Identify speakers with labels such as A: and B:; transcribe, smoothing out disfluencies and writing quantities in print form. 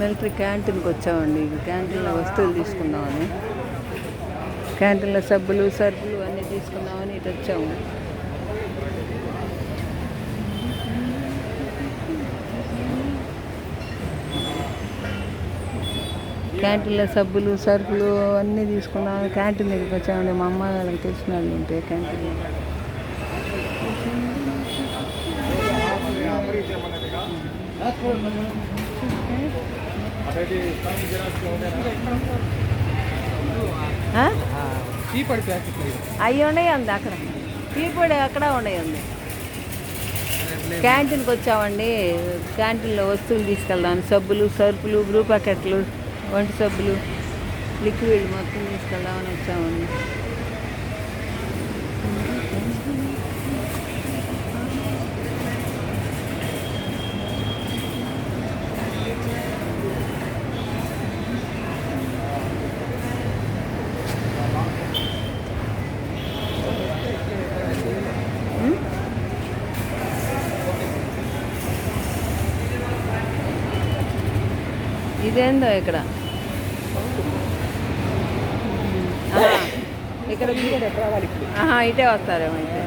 A: Military క్యాంటీన్కి వచ్చామండి. క్యాంటీన్లో వస్తువులు తీసుకుందామని, క్యాంటీన్లో సబ్బులు సరుకులు అన్నీ తీసుకుందామని ఇటు వచ్చాము. క్యాంటీన్లో సబ్బులు సరుకులు అన్నీ తీసుకుందామని క్యాంటీన్ దగ్గరికి వచ్చామండి. మా అమ్మ వాళ్ళకి తెలిసిన వాళ్ళు ఉంటే క్యాంటీన్లో అవి ఉన్నాయి అంది అక్కడ. టీ పొడి అక్కడ ఉన్నాయి అంది. క్యాంటీన్కి వచ్చామండి. క్యాంటీన్లో వస్తువులు తీసుకెళ్దామని సబ్బులు సరుకులు బ్రూ ప్యాకెట్లు వంటి సబ్బులు లిక్విడ్ మొత్తం తీసుకెళ్దామని వచ్చామండి. ఇదేందో ఇక్కడ ఇక్కడ ఇటే వస్తారేమో అయితే.